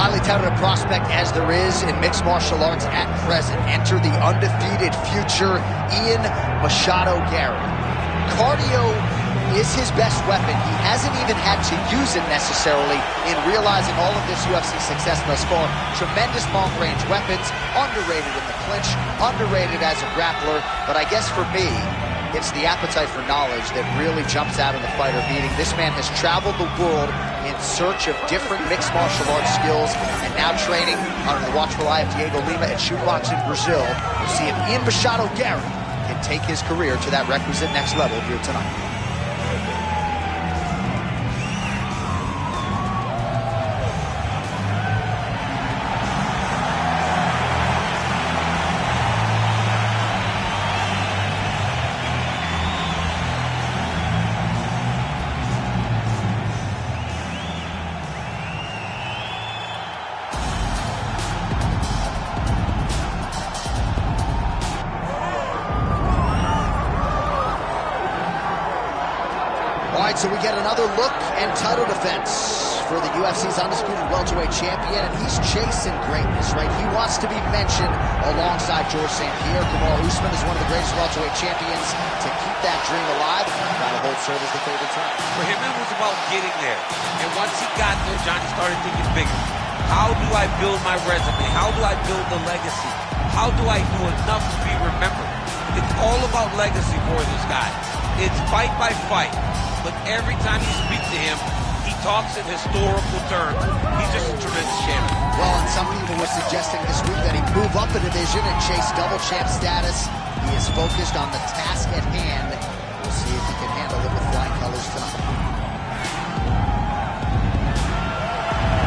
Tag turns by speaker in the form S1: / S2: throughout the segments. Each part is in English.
S1: highly touted a prospect as there is in mixed martial arts at present. Enter the undefeated future Ian Machado Gary. Cardio is his best weapon. He hasn't even had to use it necessarily in realizing all of this UFC success thus far. Tremendous long-range weapons, underrated in the clinch, underrated as a grappler, but I guess for me, it's the appetite for knowledge that really jumps out in the fighter meeting. This man has traveled the world in search of different mixed martial arts skills and now training under the watchful eye of Diego Lima at Shootbox in Brazil. We'll see if Ian Machado Gary can take his career to that requisite next level here tonight. So we get another look and title defense for the UFC's undisputed welterweight champion, and he's chasing greatness, right? He wants to be mentioned alongside George St. Pierre. Kamaru Usman is one of the greatest welterweight champions to keep that dream alive. Gotta hold serve as the favorite time.
S2: For him, it was about getting there. And once he got there, Johnny started thinking bigger. How do I build my resume? How do I build the legacy? How do I do enough to be remembered? It's all about legacy for this guy. It's fight by fight. But every time you speak to him, he talks in historical terms. He's just a tremendous champion.
S1: Well, and some people were suggesting this week that he move up a division and chase double champ status. He is focused on the task at hand. We'll see if he can handle it with flying colors tonight.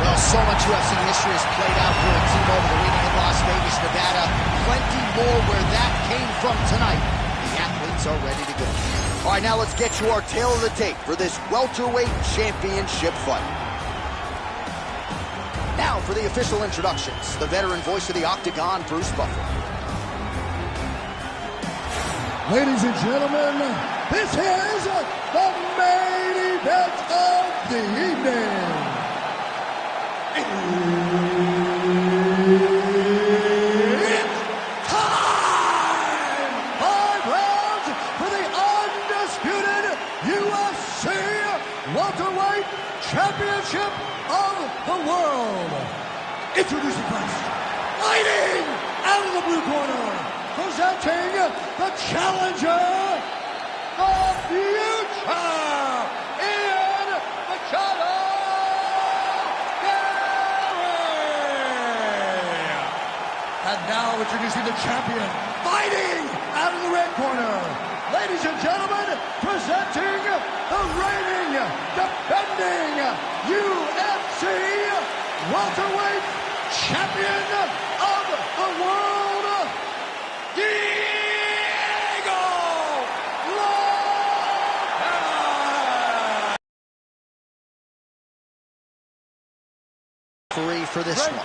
S1: Well, so much UFC history has played out for a team over the arena in Las Vegas, Nevada. Plenty more where that came from tonight. The athletes are ready to go. All right, now let's get to our tail of the tape for this welterweight championship fight. Now for the official introductions, the veteran voice of the Octagon, Bruce Buffer.
S3: Ladies and gentlemen, this is the main event of the evening. Welterweight Championship of the World. Introducing first, fighting out of the blue corner, presenting the challenger, the future, Ian Machado Gary. And now introducing the champion, fighting out of the red corner. Ladies and gentlemen, presenting the reigning, defending UFC welterweight champion of the world, Diego Lima.
S1: Three for this one.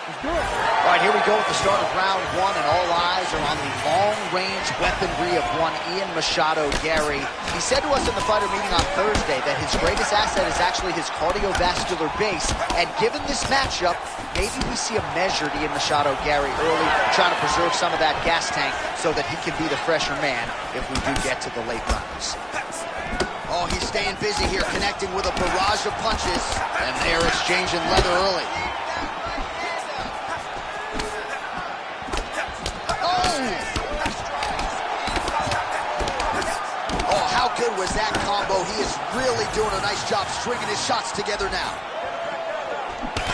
S1: All right, here we go at the start of round one, and all eyes are on the long-range weaponry of one Ian Machado Gary. He said to us in the fighter meeting on Thursday that his greatest asset is actually his cardiovascular base, and given this matchup, maybe we see a measured Ian Machado Gary early, trying to preserve some of that gas tank so that he can be the fresher man if we do get to the late rounds. Oh, he's staying busy here, connecting with a barrage of punches, and they're exchanging leather early. Was that combo? He is really doing a nice job stringing his shots together now.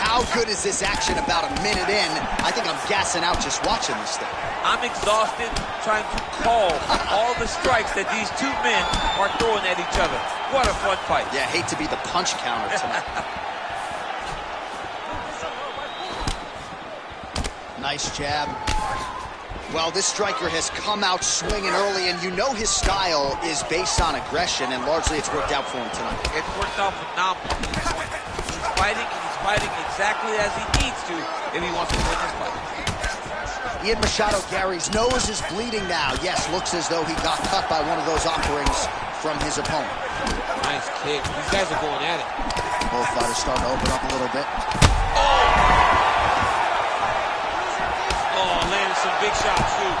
S1: How good is this action about a minute in? I think I'm gassing out just watching this thing.
S2: I'm exhausted trying to call all the strikes that these two men are throwing at each other. What a fun fight.
S1: Yeah, hate to be the punch counter tonight. Nice jab. Well, this striker has come out swinging early, and you know his style is based on aggression, and largely it's worked out for him tonight.
S2: It's worked out phenomenally. He's fighting, and he's fighting exactly as he needs to if he wants to win this fight.
S1: Ian Machado Gary's nose is bleeding now. Yes, looks as though he got cut by one of those offerings from his opponent.
S2: Nice kick. These guys are going at it.
S1: Both fighters starting to open up a little bit.
S2: Oh! some big shots, too.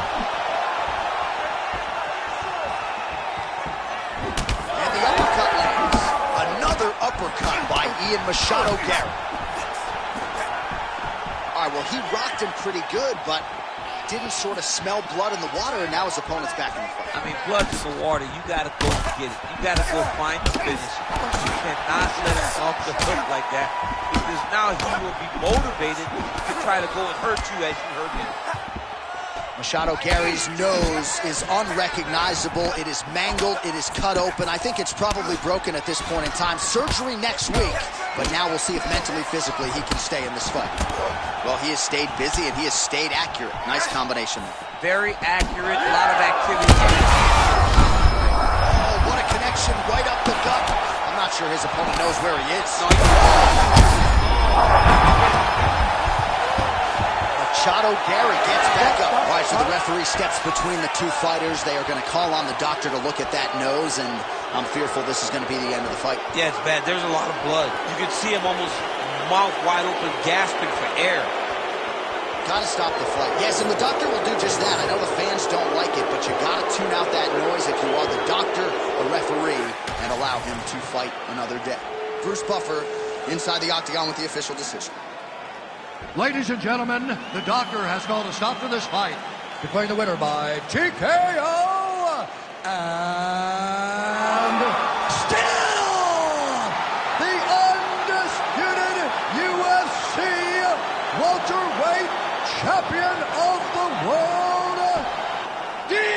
S1: And the uppercut lands. Another uppercut by Ian Machado Garrett. All right, well, he rocked him pretty good, but didn't sort of smell blood in the water, and now his opponent's back in the fight.
S2: I mean, blood's in the water. You got to go get it. You got to go find the finish. You cannot let him off the hook like that, because now he will be motivated to try to go and hurt you as you hurt him.
S1: Machado Gary's nose is unrecognizable. It is mangled. It is cut open. I think it's probably broken at this point in time. Surgery next week, but now we'll see if mentally, physically, he can stay in this fight. Well, he has stayed busy and he has stayed accurate. Nice combination there.
S2: Very accurate, a lot of activity.
S1: Oh, what a connection right up the gut. I'm not sure his opponent knows where he is. Machado Gary gets back up. All right, so the referee steps between the two fighters. They are going to call on the doctor to look at that nose, and I'm fearful this is going to be the end of the fight.
S2: Yeah, it's bad. There's a lot of blood. You can see him almost mouth wide open, gasping for air.
S1: Gotta stop the fight. Yes, and the doctor will do just that. I know the fans don't like it, but you gotta tune out that noise if you are the doctor or referee and allow him to fight another day. Bruce Buffer inside the octagon with the official decision.
S3: Ladies and gentlemen, the doctor has called a stop to this fight, declaring the winner by TKO, and still the undisputed UFC welterweight champion of the world, Diego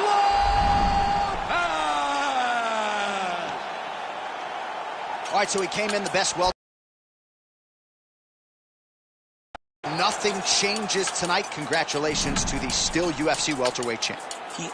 S3: Lopez.
S1: All right, so he came in the best welterweight. Nothing changes tonight. Congratulations to the still UFC welterweight champ.
S2: He